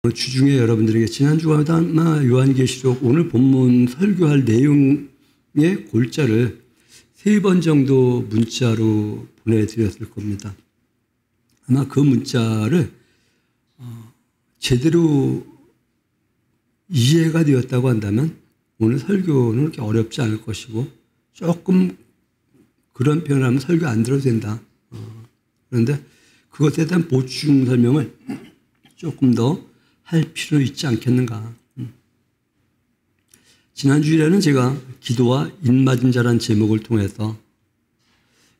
주중에 여러분들에게 지난주가 아마 요한계시록 오늘 본문 설교할 내용의 골자를 3번 정도 문자로 보내드렸을 겁니다. 아마 그 문자를 제대로 이해가 되었다고 한다면 오늘 설교는 그렇게 어렵지 않을 것이고, 조금 그런 표현을 하면 설교 안 들어도 된다. 그런데 그것에 대한 보충 설명을 조금 더 할 필요 있지 않겠는가. 지난 주일에는 제가 기도와 입맞은 자라는 제목을 통해서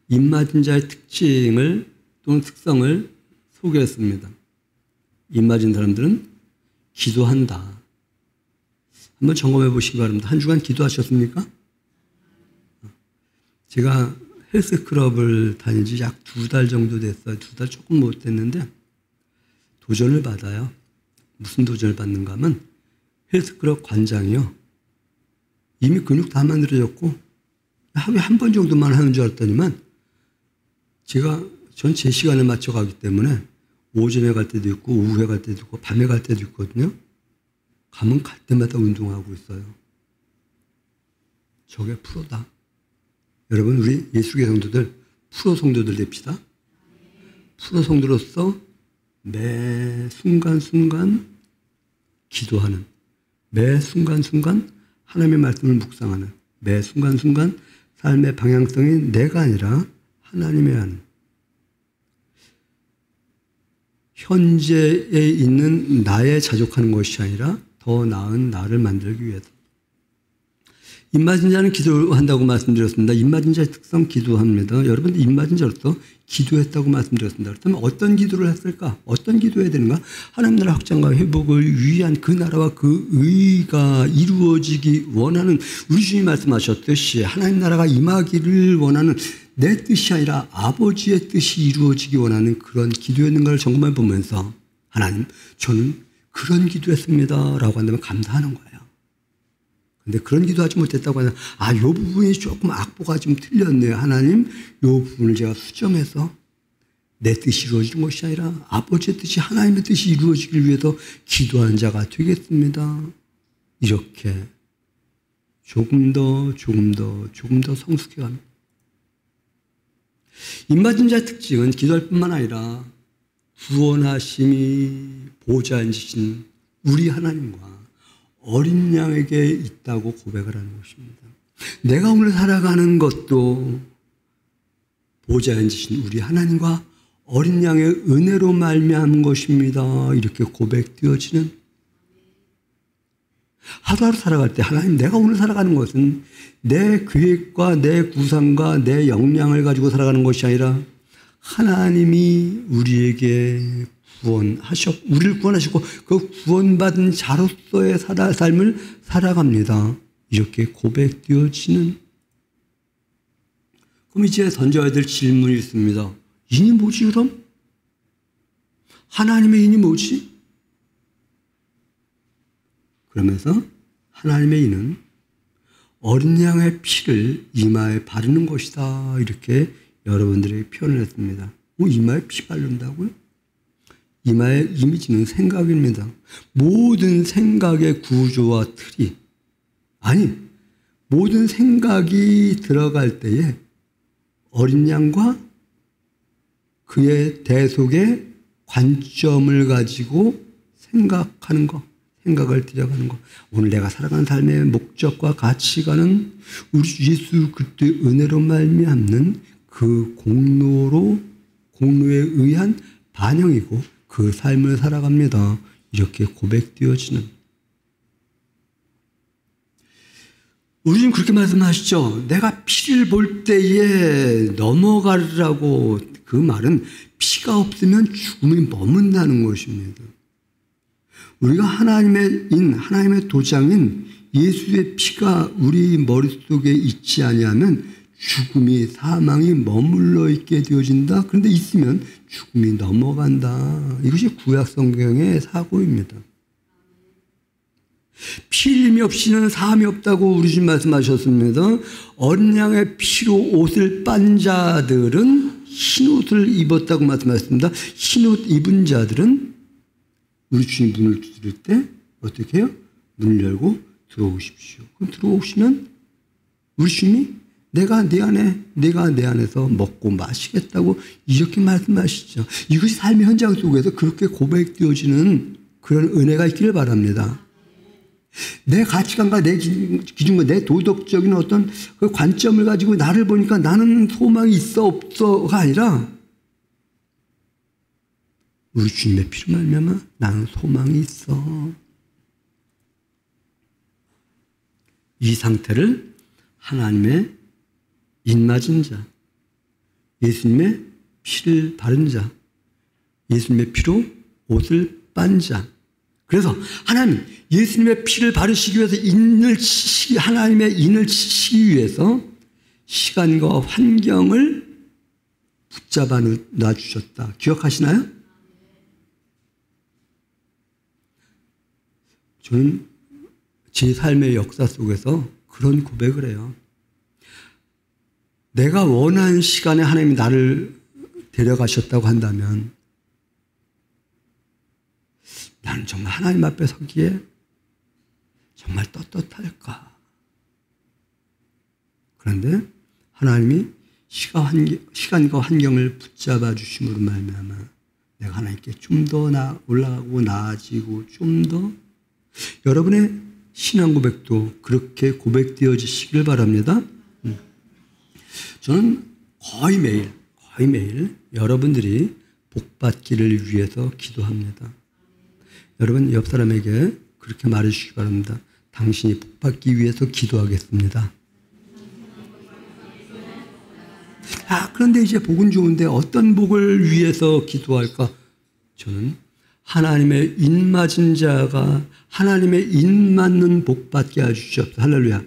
입맞은 자의 특징을 또는 특성을 소개했습니다. 입맞은 사람들은 기도한다. 한번 점검해 보시기 바랍니다. 한 주간 기도하셨습니까? 제가 헬스클럽을 다닌 지 약 2달 정도 됐어요. 2달 조금 못 됐는데 도전을 받아요. 무슨 도전을 받는가 하면 헬스클럽 관장이요, 이미 근육 다 만들어졌고 하루에 한 번 정도만 하는 줄 알았더니만 전 제 시간에 맞춰 가기 때문에 오전에 갈 때도 있고 오후에 갈 때도 있고 밤에 갈 때도 있거든요. 가면 갈 때마다 운동하고 있어요. 저게 프로다. 여러분, 우리 예수교회 성도들 프로 성도들 됩시다. 프로 성도로서 매 순간순간 기도하는, 매 순간순간 하나님의 말씀을 묵상하는, 매 순간순간 삶의 방향성이 내가 아니라 하나님의 하는, 현재에 있는 나에 자족하는 것이 아니라 더 나은 나를 만들기 위해서. 입맞은 자는 기도한다고 말씀드렸습니다. 입맞은 자의 특성 기도합니다. 여러분, 입맞은 자로서 기도했다고 말씀드렸습니다. 그렇다면 어떤 기도를 했을까? 어떤 기도해야 되는가? 하나님 나라 확장과 회복을 위한 그 나라와 그 의가 이루어지기 원하는, 우리 주님이 말씀하셨듯이 하나님 나라가 임하기를 원하는 내 뜻이 아니라 아버지의 뜻이 이루어지기 원하는 그런 기도였는가를 점검해 보면서, 하나님, 저는 그런 기도했습니다 라고 한다면 감사하는 거예요. 근데 그런 기도하지 못했다고 하면, 요 부분이 조금 악보가 좀 틀렸네요. 하나님, 요 부분을 제가 수정해서 내 뜻이 이루어지는 것이 아니라 아버지의 뜻이, 하나님의 뜻이 이루어지길 위해서 기도하는 자가 되겠습니다. 이렇게 조금 더 성숙해 갑니다. 입맞은 자의 특징은 기도할 뿐만 아니라 구원하심이 보좌에 앉으신 우리 하나님과 어린 양에게 있다고 고백을 하는 것입니다. 내가 오늘 살아가는 것도 보좌에 앉으신 우리 하나님과 어린 양의 은혜로 말미암은 것입니다. 이렇게 고백되어지는, 하루하루 살아갈 때 하나님, 내가 오늘 살아가는 것은 내 계획과 내 구상과 내 역량을 가지고 살아가는 것이 아니라 하나님이 우리에게 우리를 구원하시고 그 구원받은 자로서의 삶을 살아갑니다. 이렇게 고백되어지는. 그럼 이제 던져야 될 질문이 있습니다. 인이 뭐지 그럼? 하나님의 인이 뭐지? 그러면서 하나님의 인은 어린 양의 피를 이마에 바르는 것이다. 이렇게 여러분들에게 표현을 했습니다. 이마에 피 바른다고요? 이마의 이미지는 생각입니다. 모든 생각의 구조와 틀이, 모든 생각이 들어갈 때에 어린 양과 그의 대속의 관점을 가지고 생각하는 것, 생각을 들여가는 것. 오늘 내가 살아가는 삶의 목적과 가치관은 우리 예수 그리스도의 은혜로 말미암는 그 공로에 의한 반영이고 그 삶을 살아갑니다. 이렇게 고백되어지는. 우리는 그렇게 말씀하시죠. 내가 피를 볼 때에 넘어가라고. 그 말은 피가 없으면 죽음이 머문다는 것입니다. 우리가 하나님의 인, 하나님의 도장인 예수의 피가 우리 머릿속에 있지 아니하면 죽음이, 사망이 머물러 있게 되어진다. 그런데 있으면 죽음이 넘어간다. 이것이 구약 성경의 사고입니다. 피 흘림이 없이는 사함이 없다고 우리 주님 말씀하셨습니다. 어린 양의 피로 옷을 빤 자들은 흰 옷을 입었다고 말씀하셨습니다. 흰 옷 입은 자들은 우리 주님 문을 두드릴 때 어떻게 해요? 문을 열고 들어오십시오. 그럼 들어오시면 우리 주님이 내가 내 안에서 먹고 마시겠다고 이렇게 말씀하시죠. 이것이 삶의 현장 속에서 그렇게 고백되어지는 그런 은혜가 있기를 바랍니다. 내 가치관과 내 기준과 내 도덕적인 어떤 그 관점을 가지고 나를 보니까 나는 소망이 있어 없어가 아니라 우리 주님의 피로 말미암아 나는 소망이 있어. 이 상태를 하나님의 인맞은 자, 예수님의 피를 바른 자, 예수님의 피로 옷을 빤 자. 그래서 하나님 예수님의 피를 바르시기 위해서 하나님의 인을 치시기 위해서 시간과 환경을 붙잡아 놔주셨다. 기억하시나요? 저는 제 삶의 역사 속에서 그런 고백을 해요. 내가 원하는 시간에 하나님이 나를 데려가셨다고 한다면 나는 정말 하나님 앞에 서기에 정말 떳떳할까? 그런데 하나님이 시간과 환경을 붙잡아 주심으로 말미암아 내가 하나님께 좀 더 올라가고 나아지고 좀 더 여러분의 신앙 고백도 그렇게 고백되어지시길 바랍니다. 저는 거의 매일 여러분들이 복받기를 위해서 기도합니다. 여러분 옆 사람에게 그렇게 말해주시기 바랍니다. 당신이 복받기 위해서 기도하겠습니다. 그런데 이제 복은 좋은데 어떤 복을 위해서 기도할까? 저는 하나님의 인맞은 자가 하나님의 인맞는 복받게 해주시옵소서. 할렐루야.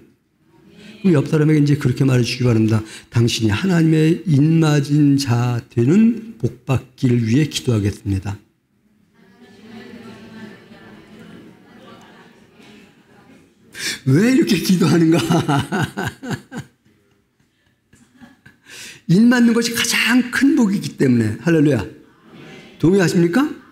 그럼 옆 사람에게 이제 그렇게 말해주시기 바랍니다. 당신이 하나님의 인맞은 자 되는 복받기를 위해 기도하겠습니다. 왜 이렇게 기도하는가? 인맞는 것이 가장 큰 복이기 때문에. 할렐루야. 동의하십니까?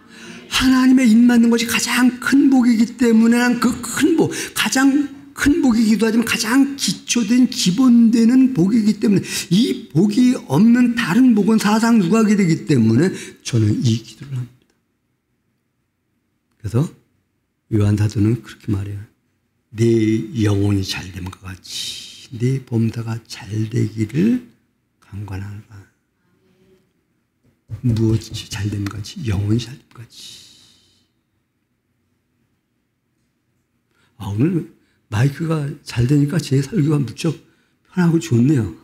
하나님의 인맞는 것이 가장 큰 복이기 때문에 그 큰 복, 가장 큰 복이기도 하지만 가장 기초된 기본되는 복이기 때문에 이 복이 없는 다른 복은 사상 누각이 되기 때문에 저는 이 기도를 합니다. 그래서 요한 사도는 그렇게 말해요. 내 영혼이 잘됨과 같이 내 범사가 잘되기를 간구하노라. 무엇이 잘됨과 같이? 영혼이 잘됨과 같이. 오늘 마이크가 잘 되니까 제 설교가 무척 편하고 좋네요.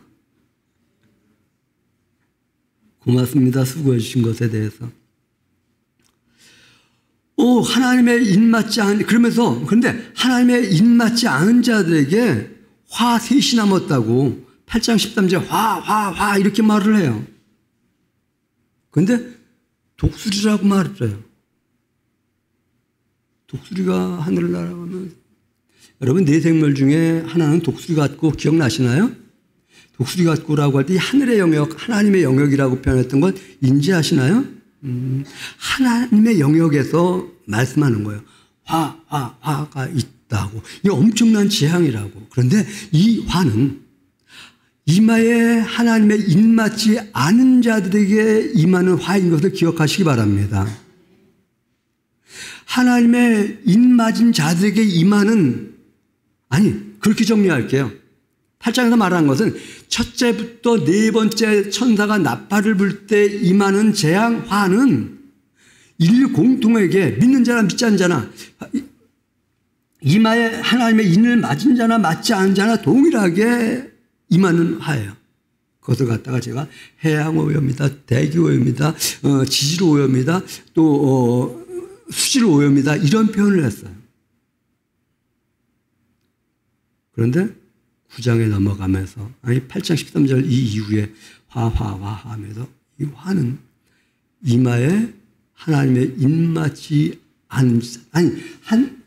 고맙습니다. 수고해 주신 것에 대해서. 하나님의 인맞지 않은, 그런데 하나님의 인맞지 않은 자들에게 화 셋이 남았다고 8장 13절 화 이렇게 말을 해요. 그런데 독수리라고 말을 해요. 독수리가 하늘을 날아가면 여러분 네 생물 중에 하나는 독수리 같고 기억나시나요? 독수리 같고라고 할 때 하늘의 영역, 하나님의 영역이라고 표현했던 것 인지하시나요? 하나님의 영역에서 말씀하는 거예요. 화가 있다고. 이게 엄청난 재앙이라고. 그런데 이 화는 이마에 하나님의 인맞지 않은 자들에게 임하는 화인 것을 기억하시기 바랍니다. 하나님의 인맞은 자들에게 임하는, 그렇게 정리할게요. 8장에서 말하는 것은 첫째부터 네 번째 천사가 나팔을 불 때 임하는 재앙, 화는 인류 공통에게 믿는 자나 믿지 않는 자나 이마에 하나님의 인을 맞은 자나 맞지 않은 자나 동일하게 임하는 화예요. 그것을 갖다가 제가 해양오염이다, 대기오염이다, 지질오염이다, 또 수질오염이다 이런 표현을 했어요. 그런데 9장에 넘어가면서 8장 13절 이 이후에 화 하면서 이 화는 이마에 하나님의 인맞지 않은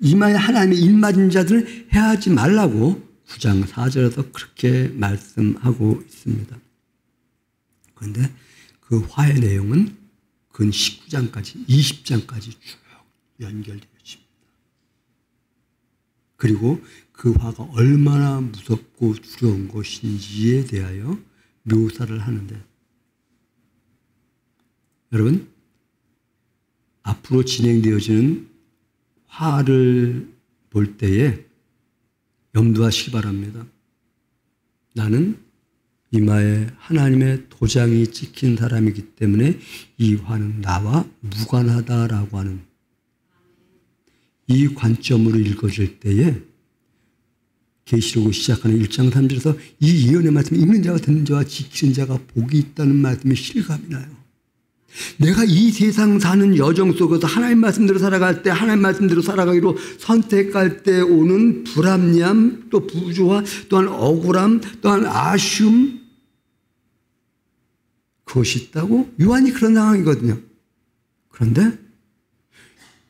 이마에 하나님의 인맞은 자들을 해하지 말라고 9장 4절에서 그렇게 말씀하고 있습니다. 그런데 그 화의 내용은 근 19장까지 20장까지 쭉 연결되어집니다. 그리고 그 화가 얼마나 무섭고 두려운 것인지에 대하여 묘사를 하는데, 여러분, 앞으로 진행되어지는 화를 볼 때에 염두하시기 바랍니다. 나는 이마에 하나님의 도장이 찍힌 사람이기 때문에 이 화는 나와 무관하다라고 하는 이 관점으로 읽어질 때에 계시록을 시작하는 1장 3절에서 이 예언의 말씀을 읽는 자가 듣는 자와 지키는 자가 복이 있다는 말씀에 실감이 나요. 내가 이 세상 사는 여정 속에서 하나님 말씀대로 살아갈 때, 하나님 말씀대로 살아가기로 선택할 때 오는 불합리함, 또 부조화, 또한 억울함, 또한 아쉬움, 그것이 있다고? 요한이 그런 상황이거든요. 그런데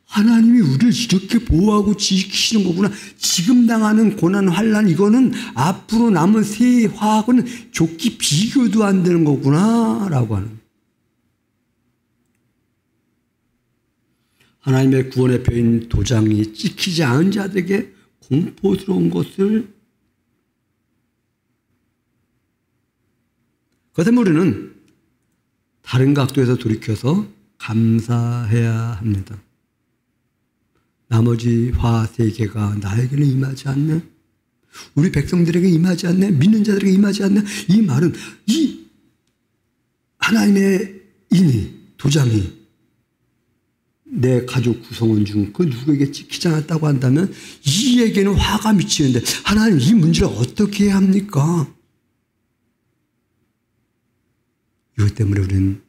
하나님이 우리를 이렇게 보호하고 지키시는 거구나. 지금 당하는 고난, 환난, 이거는 앞으로 남은 세화하고는 좋게 비교도 안 되는 거구나 라고 하는, 하나님의 구원의 표인 도장이 찍히지 않은 자들에게 공포스러운 것을, 그것에 우리는 다른 각도에서 돌이켜서 감사해야 합니다. 나머지 화 세 개가 나에게는 임하지 않네, 우리 백성들에게 임하지 않네, 믿는 자들에게 임하지 않네. 이 말은 이 하나님의 인이, 도장이 내 가족 구성원 중 그 누구에게 찍히지 않았다고 한다면 이에게는 화가 미치는데, 하나님 이 문제를 어떻게 해야 합니까? 이것 때문에 우리는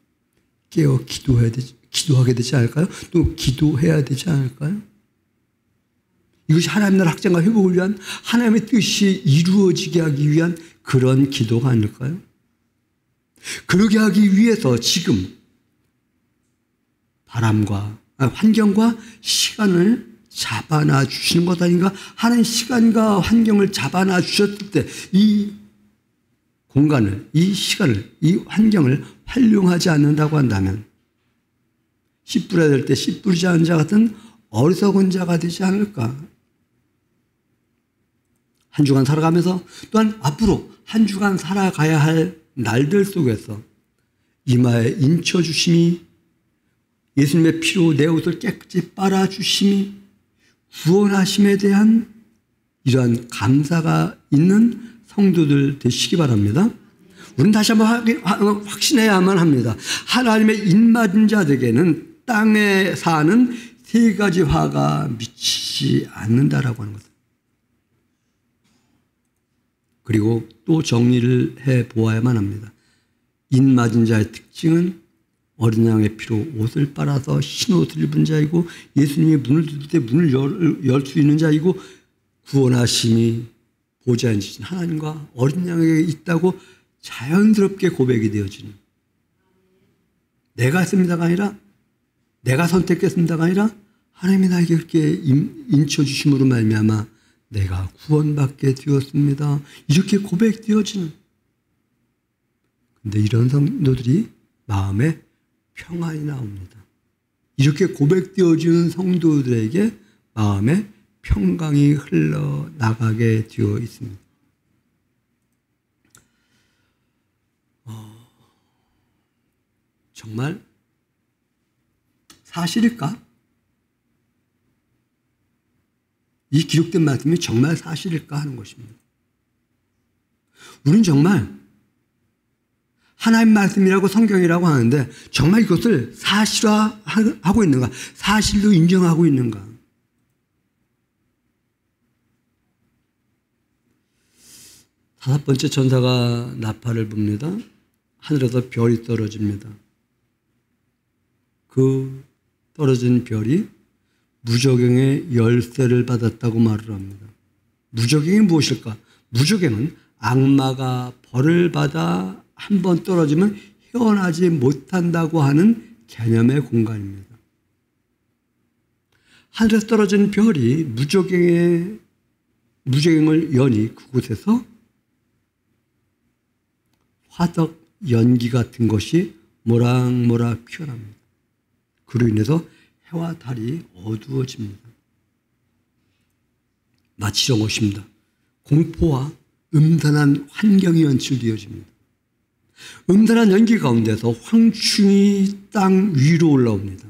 깨어 기도하게 되지 않을까요? 또 기도해야 되지 않을까요? 이것이 하나님 나라 확장과 회복을 위한 하나님의 뜻이 이루어지게 하기 위한 그런 기도가 아닐까요? 그러게 하기 위해서 지금 환경과 시간을 잡아놔 주시는 것 아닌가? 하나님 시간과 환경을 잡아놔 주셨을 때 이 공간을, 이 시간을, 이 환경을 활용하지 않는다고 한다면 씨 뿌려야 될 때 씨 뿌리지 않은 자 같은 어리석은 자가 되지 않을까? 한 주간 살아가면서, 또한 앞으로 한 주간 살아가야 할 날들 속에서 이마에 인쳐주심이, 예수님의 피로 내 옷을 깨끗이 빨아주심이, 구원하심에 대한 이러한 감사가 있는 성도들 되시기 바랍니다. 우리는 다시 한번 확신해야만 합니다. 하나님의 인맞은 자들에게는 땅에 사는 세 가지 화가 미치지 않는다라고 하는 것입니다. 그리고 또 정리를 해보아야만 합니다. 인맞은 자의 특징은 어린 양의 피로 옷을 빨아서 흰 옷을 입은 자이고, 예수님이 문을 두들 때 문을 열 수 있는 자이고, 구원하심이 보좌에 앉으신 하나님과 어린 양에게 있다고 자연스럽게 고백이 되어지는, 내가 했습니다가 아니라, 내가 선택했습니다가 아니라 하나님이 나에게 그렇게 인쳐주심으로 말미암아 내가 구원받게 되었습니다, 이렇게 고백되어지는. 그런데 이런 성도들이 마음에 평안이 나옵니다. 이렇게 고백되어지는 성도들에게 마음에 평강이 흘러나가게 되어 있습니다. 정말 사실일까? 이 기록된 말씀이 정말 사실일까 하는 것입니다. 우리는 정말 하나님 말씀이라고 성경이라고 하는데 정말 이것을 사실화하고 있는가? 사실로 인정하고 있는가? 다섯 번째 천사가 나팔을 붑니다. 하늘에서 별이 떨어집니다. 그 떨어진 별이 무저갱의 열쇠를 받았다고 말을 합니다. 무저갱이 무엇일까? 무저갱은 악마가 벌을 받아 한 번 떨어지면 헤어나지 못한다고 하는 개념의 공간입니다. 하늘에서 떨어진 별이 무저갱을 여니 그곳에서 화덕 연기 같은 것이 모락모락 피어납니다. 그로 인해서 해와 달이 어두워집니다. 마치 이런 것입니다. 공포와 음산한 환경이 연출되어집니다. 음산한 연기 가운데서 황충이 땅 위로 올라옵니다.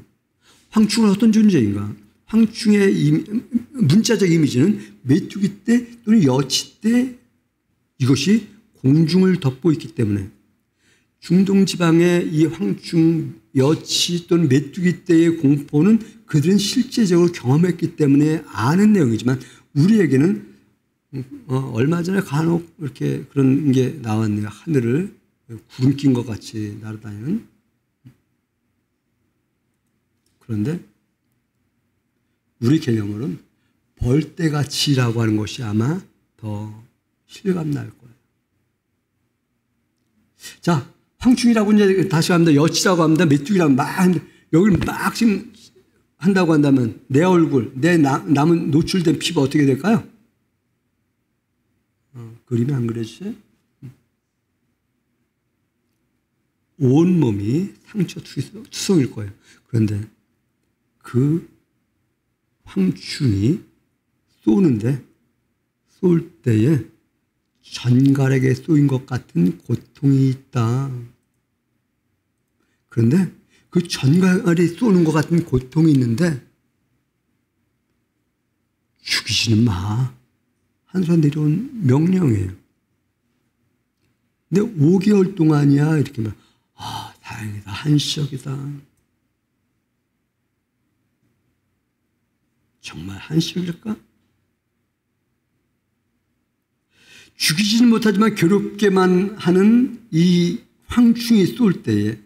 황충은 어떤 존재인가? 황충의 문자적 이미지는 메뚜기 떼 또는 여치 떼, 이것이 공중을 덮고 있기 때문에 중동 지방의 이 황충, 여치 또는 메뚜기 떼의 공포는 그들은 실제적으로 경험했기 때문에 아는 내용이지만 우리에게는 얼마 전에 간혹 이렇게 그런 게 나왔네요. 하늘을 구름 낀 것 같이 날아다니는. 그런데 우리 개념으로는 벌떼같이라고 하는 것이 아마 더 실감 날 거예요. 자, 황충이라고 이제 다시 합니다. 여치라고 합니다. 메뚜기라고 여기를 막 지금 한다고 한다면 내 얼굴, 내 남은 노출된 피부 어떻게 될까요? 그림이 안 그려지죠? 온몸이 상처 투성일 거예요. 그런데 그 황충이 쏠 때에 전갈에게 쏘인 것 같은 고통이 있다. 그런데 그 전갈이 쏘는 것 같은 고통이 있는데 죽이지는 마. 하늘에서 내려온 명령이에요. 근데 5개월 동안이야. 이렇게 말, 다행이다. 한시적이다. 정말 한시적일까? 죽이지는 못하지만 괴롭게만 하는 이 황충이 쏠 때에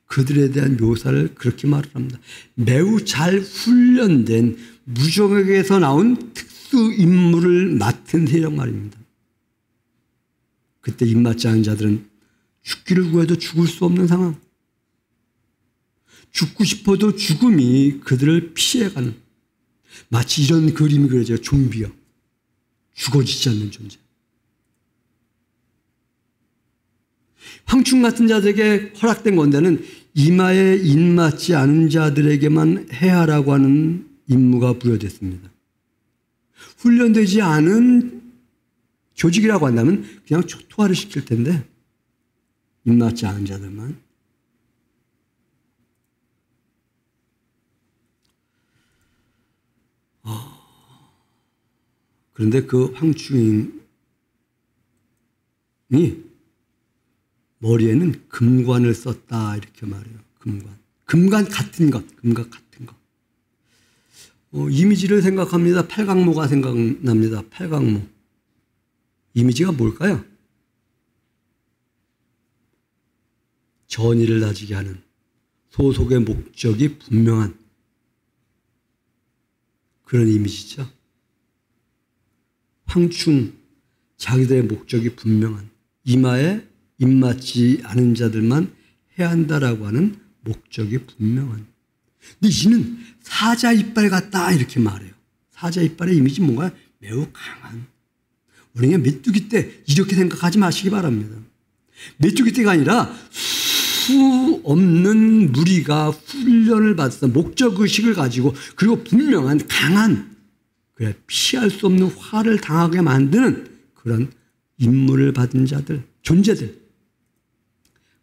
그들에 대한 묘사를 그렇게 말을 합니다. 매우 잘 훈련된 무적에게서 나온 특수 임무를 맡은 세력 말입니다. 그때 입맞지 않은 자들은 죽기를 구해도 죽을 수 없는 상황. 죽고 싶어도 죽음이 그들을 피해가는, 마치 이런 그림이 그려져요. 좀비요. 죽어지지 않는 존재. 황충 같은 자들에게 허락된 건데는 이마에 입맞지 않은 자들에게만 해하라고 하는 임무가 부여됐습니다. 훈련되지 않은 조직이라고 한다면 그냥 초토화를 시킬 텐데 입맞지 않은 자들만. 그런데 그 황충이 머리에는 금관을 썼다 이렇게 말해요. 금관 같은 것. 이미지를 생각합니다. 팔강모가 생각납니다. 팔강모. 이미지가 뭘까요? 전의를 다지게 하는, 소속의 목적이 분명한 그런 이미지죠. 황충, 자기들의 목적이 분명한, 이마에 입맞지 않은 자들만 해야 한다라고 하는 목적이 분명한. 근데 이는 사자 이빨 같다 이렇게 말해요. 사자 이빨의 이미지 뭔가 매우 강한. 우리가 메뚜기 떼 이렇게 생각하지 마시기 바랍니다. 메뚜기 떼가 아니라 수 없는 무리가 훈련을 받아서 목적의식을 가지고 그리고 분명한 강한, 그래 피할 수 없는 화를 당하게 만드는 그런 임무를 받은 자들, 존재들.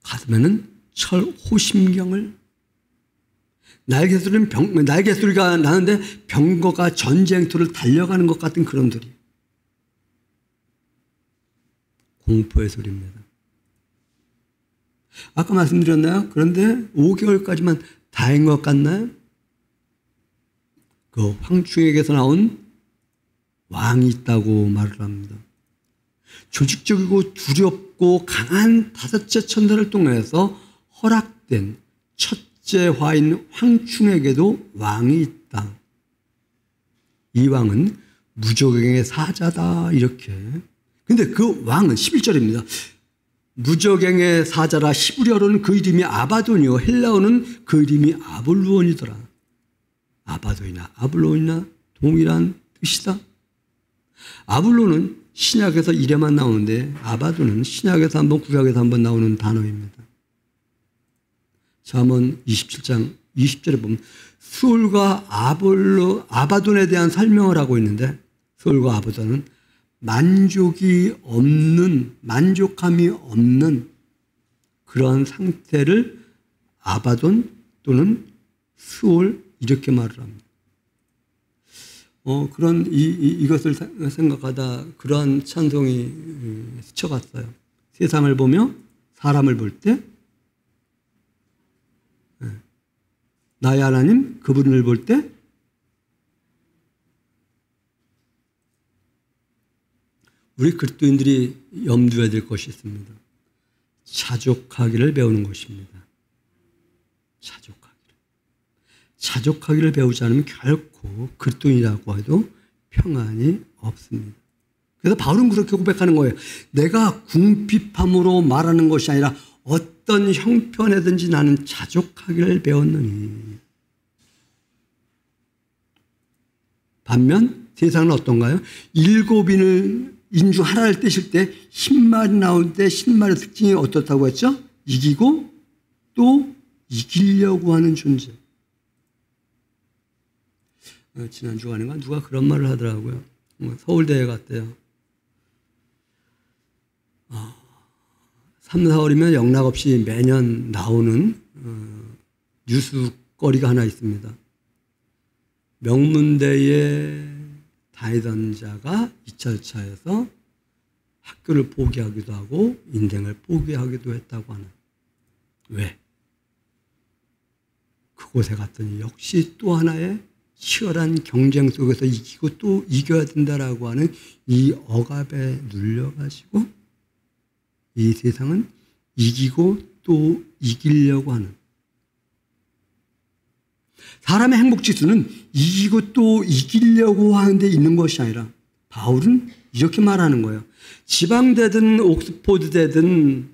가슴에는 철 호심경을, 날개소리가 나는데 병거가 전쟁터를 달려가는 것 같은 그런 소리. 공포의 소리입니다. 아까 말씀드렸나요? 그런데 5개월까지만 다인 것 같나요? 그 황충에게서 나온 왕이 있다고 말을 합니다. 조직적이고 두렵고 강한 다섯째 천사를 통해서 허락된 첫째 화인 황충에게도 왕이 있다. 이 왕은 무적행의 사자다 이렇게. 근데 그 왕은 11절입니다. 무적행의 사자라. 히브리어로는 그 이름이 아바돈이요 헬라어는 그 이름이 아볼루온이더라. 아바돈이나 아볼론이나 동일한 뜻이다. 아볼론은 신약에서 이래만 나오는데 아바돈은 신약에서 한번 구약에서 한번 나오는 단어입니다. 잠언 27장 20절에 보면 수올과 아바돈에 대한 설명을 하고 있는데 수올과 아바돈은 만족함이 없는 그런 상태를 아바돈 또는 수올 이렇게 말을 합니다. 이것을 생각하다 그러한 찬송이 스쳐갔어요. 세상을 보며 사람을 볼 때 나의 하나님 그분을 볼 때 우리 그리스도인들이 염두해야 될 것이 있습니다. 자족하기를 배우는 것입니다. 자족하기를 배우지 않으면 결코 그리스도인이라고 해도 평안이 없습니다. 그래서 바울은 그렇게 고백하는 거예요. 내가 궁핍함으로 말하는 것이 아니라 어떤 형편에든지 나는 자족하기를 배웠느니. 반면 세상은 어떤가요? 7인을 인중 하나를 떼실 때 10마리 나오는데 10마리의 특징이 어떻다고 했죠? 이기고 또 이기려고 하는 존재. 지난 주간인가 누가 그런 말을 하더라고요. 서울대에 갔대요. 3, 4월이면 영락없이 매년 나오는 뉴스거리가 하나 있습니다. 명문대에 다니던 자가 2차, 1차에서 학교를 포기하기도 하고 인생을 포기하기도 했다고 하는. 왜? 그곳에 갔더니 역시 또 하나의 치열한 경쟁 속에서 이기고 또 이겨야 된다라고 하는 이 억압에 눌려가지고 이 세상은 이기고 또 이기려고 하는. 사람의 행복지수는 이기고 또 이기려고 하는 데 있는 것이 아니라 바울은 이렇게 말하는 거예요. 지방대든 옥스포드대든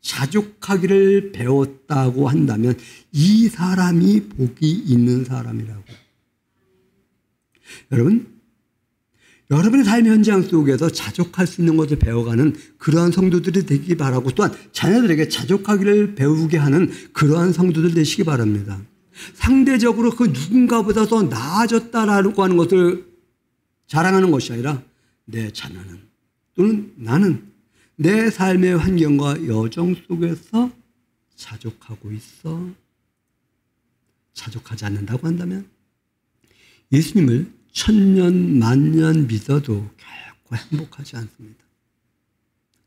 자족하기를 배웠다고 한다면 이 사람이 복이 있는 사람이라고. 여러분의 삶의 현장 속에서 자족할 수 있는 것을 배워가는 그러한 성도들이 되기 바라고 또한 자녀들에게 자족하기를 배우게 하는 그러한 성도들 되시기 바랍니다. 상대적으로 그 누군가보다 더 나아졌다라고 하는 것을 자랑하는 것이 아니라 내 자녀는 또는 나는 내 삶의 환경과 여정 속에서 자족하고 있어. 자족하지 않는다고 한다면 예수님을 1000년, 만년 믿어도 결코 행복하지 않습니다.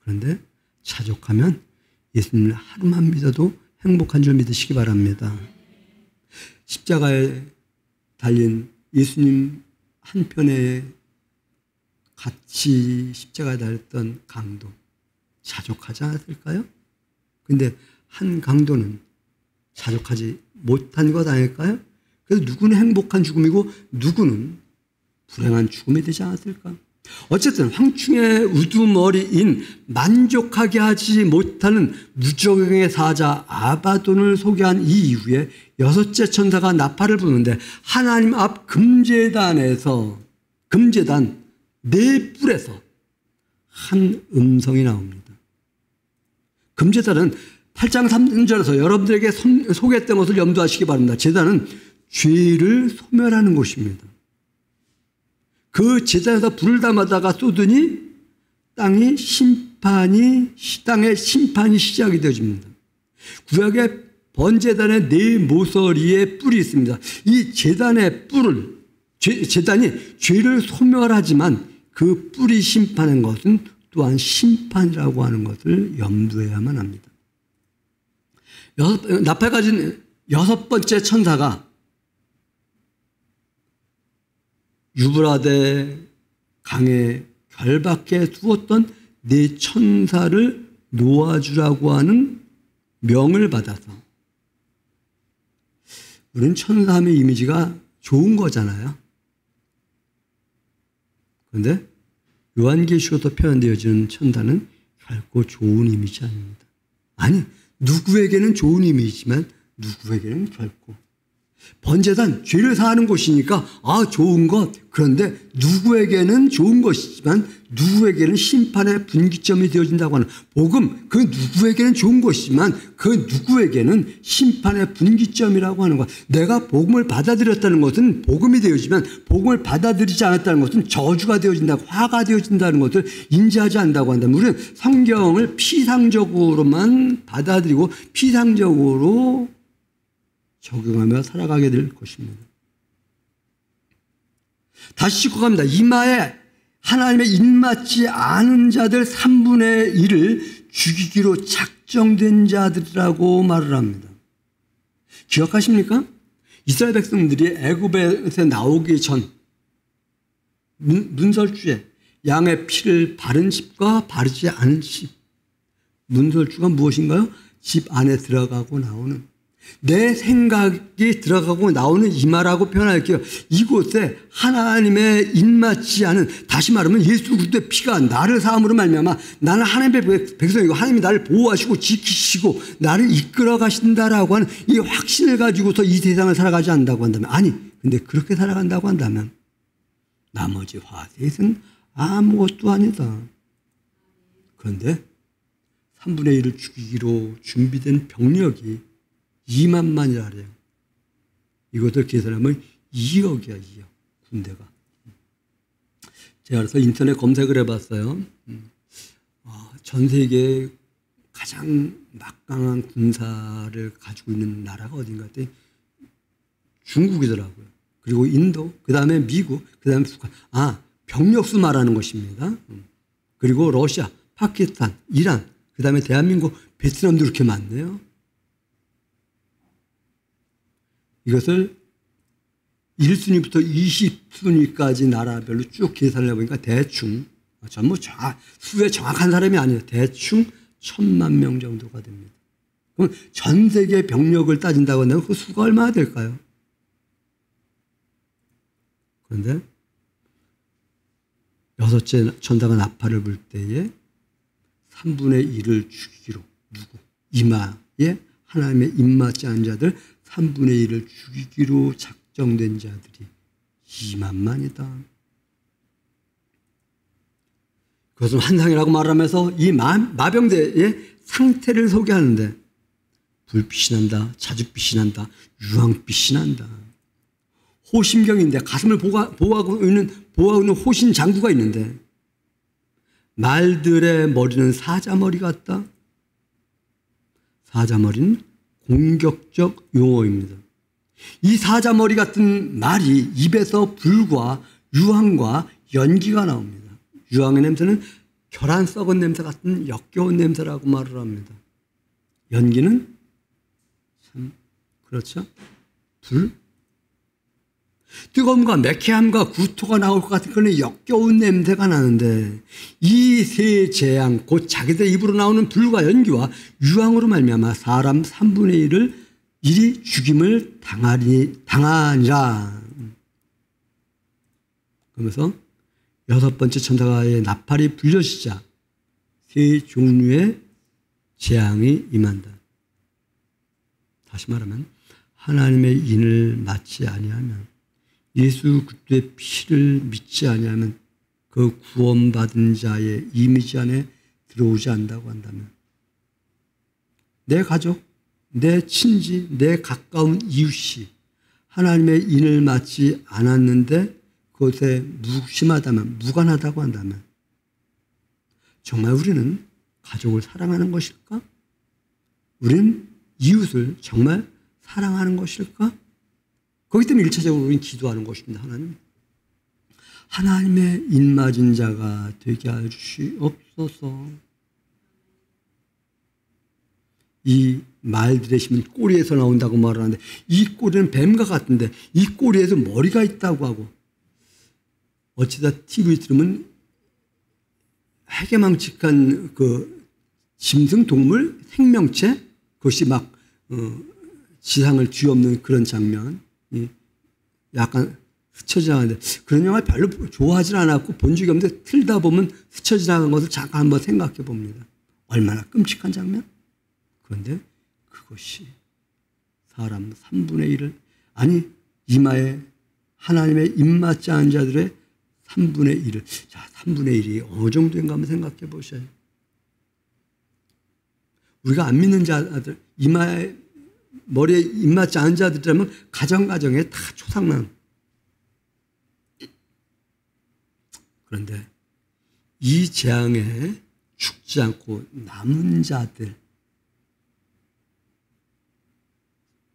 그런데 자족하면 예수님을 하루만 믿어도 행복한 줄 믿으시기 바랍니다. 십자가에 달린 예수님 한편에 같이 십자가에 달렸던 강도 자족하지 않았을까요? 그런데 한 강도는 자족하지 못한 것 아닐까요? 그래서 누구는 행복한 죽음이고 누구는 불행한 죽음이 되지 않았을까? 어쨌든 황충의 우두머리인 만족하게 하지 못하는 무적행의 사자 아바돈을 소개한 이 이후에 6째 천사가 나팔을 부는데 하나님 앞 금제단 네 뿔에서 한 음성이 나옵니다. 금제단은 8장 3절에서 여러분들에게 소개했던 것을 염두하시기 바랍니다. 제단은 죄를 소멸하는 곳입니다. 그 제단에서 불을 담아다가 쏟으니 땅의 심판이 시작이 되어집니다. 구약의 번제단의 네 모서리에 뿔이 있습니다. 이 제단의 제단이 죄를 소멸하지만 그 뿔이 심판하는 것은 또한 심판이라고 하는 것을 염두해야만 합니다. 나팔 가진 6번째 천사가 유브라데 강에 결박해 두었던 네 천사를 놓아주라고 하는 명을 받아서 우리는 천사함의 이미지가 좋은 거잖아요. 그런데 요한계시록에서 표현되어지는 천사는 결코 좋은 이미지 아닙니다. 아니, 누구에게는 좋은 이미지지만 누구에게는 결코. 번제단 죄를 사하는 곳이니까 좋은 것. 그런데 누구에게는 좋은 것이지만 누구에게는 심판의 분기점이 되어진다고 하는 복음, 그 누구에게는 좋은 것이지만 그 누구에게는 심판의 분기점이라고 하는 것. 내가 복음을 받아들였다는 것은 복음이 되어지면 복음을 받아들이지 않았다는 것은 저주가 되어진다고, 화가 되어진다는 것을 인지하지 않는다고 한다면 우리는 성경을 피상적으로만 받아들이고 피상적으로 적용하며 살아가게 될 것입니다. 다시 짚고 갑니다. 이마에 하나님의 입맞지 않은 자들 3분의 1을 죽이기로 작정된 자들이라고 말을 합니다. 기억하십니까? 이스라엘 백성들이 애굽에서 나오기 전 문설주에 양의 피를 바른 집과 바르지 않은 집. 문설주가 무엇인가요? 집 안에 들어가고 나오는, 내 생각이 들어가고 나오는 이마라고 표현할게요. 이곳에 하나님의 입맞지 않은, 다시 말하면 예수 그리스도의 피가 나를 사함으로 말미암아 나는 하나님의 백성이고 하나님이 나를 보호하시고 지키시고 나를 이끌어 가신다라고 하는 이 확신을 가지고서 이 세상을 살아가지 않는다고 한다면, 아니 근데 그렇게 살아간다고 한다면 나머지 화셋은 아무것도 아니다. 그런데 3분의 1을 죽이기로 준비된 병력이 2만만이라래요. 이것을 계산하면 2억이야, 2억. 군대가. 제가 그래서 인터넷 검색을 해봤어요. 전 세계에 가장 막강한 군사를 가지고 있는 나라가 어딘가 했더니 중국이더라고요. 그리고 인도, 그 다음에 미국, 그 다음에 북한. 병력수 말하는 것입니다. 그리고 러시아, 파키스탄, 이란, 그 다음에 대한민국, 베트남도 이렇게 많네요. 이것을 1순위부터 20순위까지 나라별로 쭉 계산을 해보니까 대충, 전부 수에 정확한 사람이 아니에요. 대충 1,000만 명 정도가 됩니다. 그럼 전 세계 병력을 따진다고 하면 그 수가 얼마나 될까요? 그런데 여섯째 천사가 나팔을 불 때에 3분의 1을 죽이기로, 누구? 이마에 하나님의 입맞지 않은 자들 3분의 1을 죽이기로 작정된 자들이 2만만이다. 그것은 환상이라고 말하면서 이 마병대의 상태를 소개하는데 불빛이 난다, 자줏빛이 난다, 유황빛이 난다. 호심경인데 가슴을 보호하고 있는 호신 장구가 있는데 말들의 머리는 사자머리 같다. 사자머리는 공격적 용어입니다. 이 사자머리 같은 말이 입에서 불과 유황과 연기가 나옵니다. 유황의 냄새는 결안 썩은 냄새 같은 역겨운 냄새라고 말을 합니다. 연기는 참 그렇죠. 불, 뜨거움과 매캐함과 구토가 나올 것 같은 그런 역겨운 냄새가 나는데 이 세 재앙, 곧 자기들 입으로 나오는 불과 연기와 유황으로 말미암아 사람 3분의 1을 일이 죽임을 당하니라. 그러면서 여섯 번째 천사의 나팔이 불려지자 세 종류의 재앙이 임한다. 다시 말하면 하나님의 인을 맞지 아니하면, 예수 그리스도의 피를 믿지 아니하면 그 구원받은 자의 이미지 안에 들어오지 않는다고 한다면 내 가족, 내 친지, 내 가까운 이웃이 하나님의 인을 맞지 않았는데 그것에 무심하다면, 무관하다고 한다면 정말 우리는 가족을 사랑하는 것일까? 우리는 이웃을 정말 사랑하는 것일까? 거기 때문에 1차적으로 우리는 기도하는 것입니다. 하나님의 인맞은 자가 되게 하시옵소서. 이 말들의 힘은 꼬리에서 나온다고 말하는데 이 꼬리는 뱀과 같은데 이 꼬리에서 머리가 있다고 하고, 어찌다 TV 들으면 해괴망측한 그 짐승 동물 생명체, 그것이 막 지상을 뒤엎는 그런 장면, 약간 스쳐 지나가는데 그런 영화 별로 좋아하지 않았고 본 적이 없는데 틀다 보면 스쳐 지나간 것을 잠깐 한번 생각해 봅니다. 얼마나 끔찍한 장면? 그런데 그것이 사람 3분의 1을 아니 이마에 하나님의 입맞지 않은 자들의 3분의 1을. 자, 3분의 1이 어느 정도인가 한번 생각해 보셔요. 우리가 안 믿는 자들, 이마에 머리에 입맞지 않은 자들이라면 가정에 다 초상난. 그런데 이 재앙에 죽지 않고 남은 자들,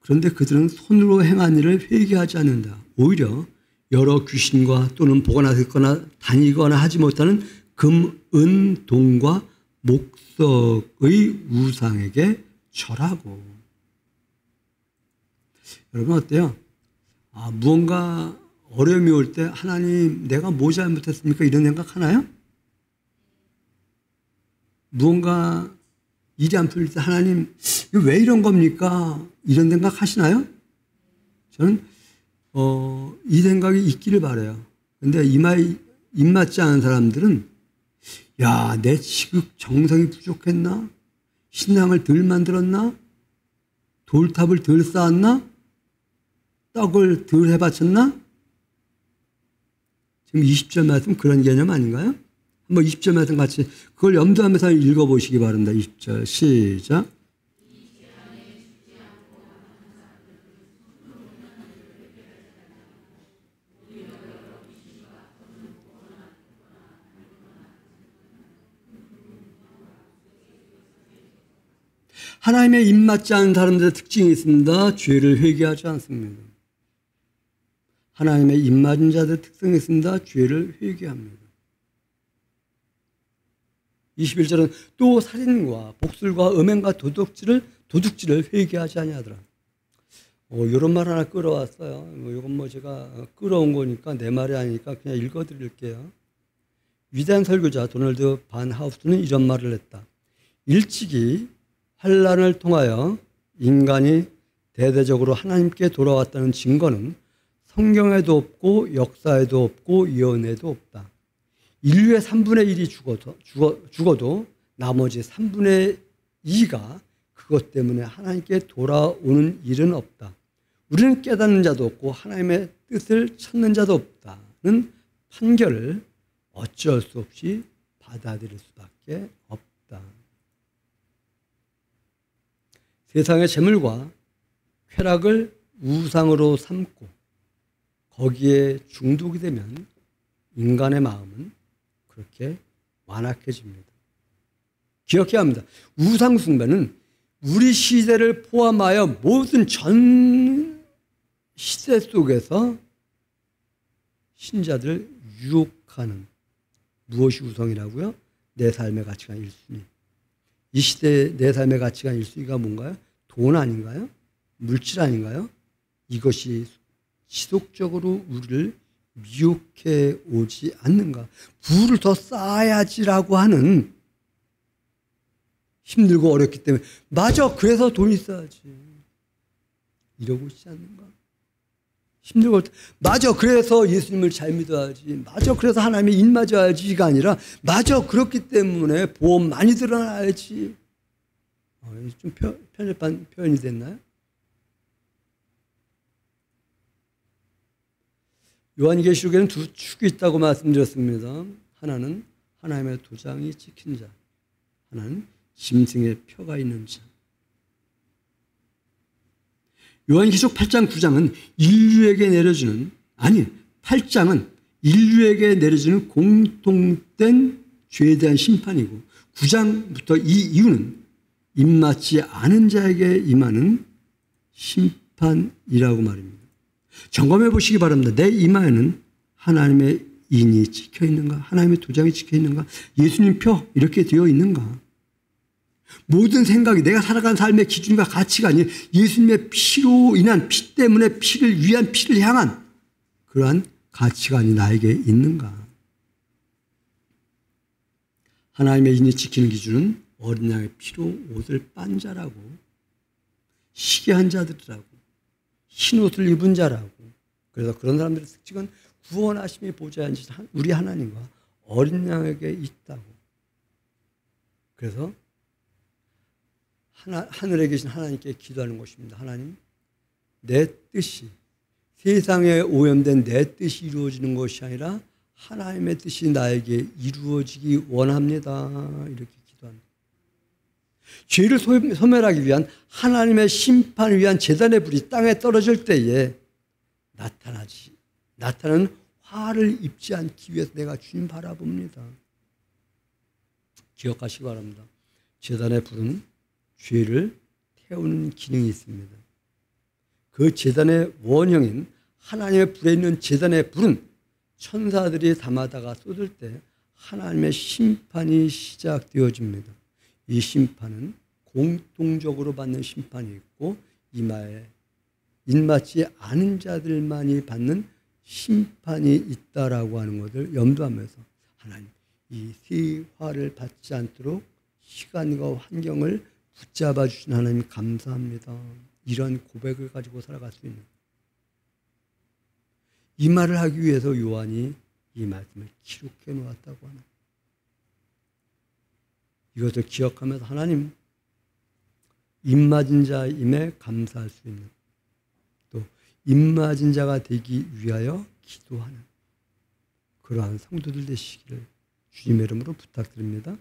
그런데 그들은 손으로 행한 일을 회개하지 않는다. 오히려 여러 귀신과 또는 보관하거나 다니거나 하지 못하는 금, 은, 동과 목석의 우상에게 절하고. 여러분 어때요? 무언가 어려움이 올 때 하나님 내가 뭐 잘못했습니까? 이런 생각 하나요? 무언가 일이 안 풀릴 때 하나님 왜 이런 겁니까? 이런 생각 하시나요? 저는 이 생각이 있기를 바라요. 근데 입맞지 않은 사람들은 야, 내 지극 정성이 부족했나? 신앙을 덜 만들었나? 돌탑을 덜 쌓았나? 떡을 덜 해바쳤나? 지금 20절 말씀 그런 개념 아닌가요? 한번 20절 말씀 같이 그걸 염두하면서 읽어보시기 바랍니다. 20절 시작. 하나님의 입맞지 않은 사람들의 특징이 있습니다. 죄를 회개하지 않습니다. 하나님의 입맞은 자들의 특성이 있습니다. 죄를 회개합니다. 21절은 또 살인과 복술과 음행과 도둑질을 회개하지 아니하더라. 이런 말 하나 끌어왔어요. 이건 제가 끌어온 거니까 내 말이 아니니까 그냥 읽어드릴게요. 위대한 설교자 도널드 반 하우스는 이런 말을 했다. 일찍이 환란을 통하여 인간이 대대적으로 하나님께 돌아왔다는 증거는 성경에도 없고 역사에도 없고 예언에도 없다. 인류의 3분의 1이 죽어도 나머지 3분의 2가 그것 때문에 하나님께 돌아오는 일은 없다. 우리는 깨닫는 자도 없고 하나님의 뜻을 찾는 자도 없다는 판결을 어쩔 수 없이 받아들일 수밖에 없다. 세상의 재물과 쾌락을 우상으로 삼고 거기에 중독이 되면 인간의 마음은 그렇게 완악해집니다. 기억해야 합니다. 우상 숭배는 우리 시대를 포함하여 모든 전 시대 속에서 신자들 유혹하는 무엇이 우상이라고요? 내 삶의 가치관 1순위. 이 시대의 내 삶의 가치관 1순위가 뭔가요? 돈 아닌가요? 물질 아닌가요? 이것이 지속적으로 우리를 미혹해 오지 않는가? 부를 더 쌓아야지라고 하는 힘들고 어렵기 때문에 맞아 그래서 돈 있어야지 이러고 있지 않는가? 힘들고 맞아 그래서 예수님을 잘 믿어야지 맞아 그래서 하나님의 일 맞아야지가 아니라 맞아 그렇기 때문에 보험 많이 들어놔야지. 좀 편협한 표현이 됐나요? 요한계시록에는 두 축이 있다고 말씀드렸습니다. 하나는 하나님의 도장이 찍힌 자, 하나는 짐승의 표가 있는 자. 요한계시록 8장 9장은 인류에게 내려주는 8장은 인류에게 내려주는 공통된 죄에 대한 심판이고 9장부터 이 이유는 입맞지 않은 자에게 임하는 심판이라고 말입니다. 점검해 보시기 바랍니다. 내 이마에는 하나님의 인이 찍혀 있는가? 하나님의 도장이 찍혀 있는가? 예수님 표 이렇게 되어 있는가? 모든 생각이 내가 살아간 삶의 기준과 가치관이 예수님의 피로 인한 피 때문에 피를 위한 피를 향한 그러한 가치관이 나에게 있는가? 하나님의 인이 지키는 기준은 어린 양의 피로 옷을 빤 자라고 시기한 자들이라고 흰 옷을 입은 자라고. 그래서 그런 사람들의 특징은 구원하심이 보좌한 우리 하나님과 어린 양에게 있다고. 그래서 하늘에 계신 하나님께 기도하는 것입니다. 하나님, 내 뜻이 세상에 오염된 내 뜻이 이루어지는 것이 아니라 하나님의 뜻이 나에게 이루어지기 원합니다. 이렇게 기도합니다. 죄를 소멸하기 위한 하나님의 심판을 위한 제단의 불이 땅에 떨어질 때에 나타나는 화를 입지 않기 위해서 내가 주님 바라봅니다. 기억하시기 바랍니다. 제단의 불은 죄를 태우는 기능이 있습니다. 그 제단의 원형인 하나님의 불에 있는 제단의 불은 천사들이 담아다가 쏟을 때 하나님의 심판이 시작되어집니다. 이 심판은 공통적으로 받는 심판이 있고 이마에 인맞지 않은 자들만이 받는 심판이 있다라고 하는 것을 염두하면서 하나님 이 세 화를 받지 않도록 시간과 환경을 붙잡아 주신 하나님 감사합니다. 이런 고백을 가지고 살아갈 수 있는 이 말을 하기 위해서 요한이 이 말씀을 기록해 놓았다고 합니다. 이것을 기억하면서 하나님 입맞은 자임에 감사할 수 있는 또 입맞은 자가 되기 위하여 기도하는 그러한 성도들 되시기를 주님의 이름으로 부탁드립니다.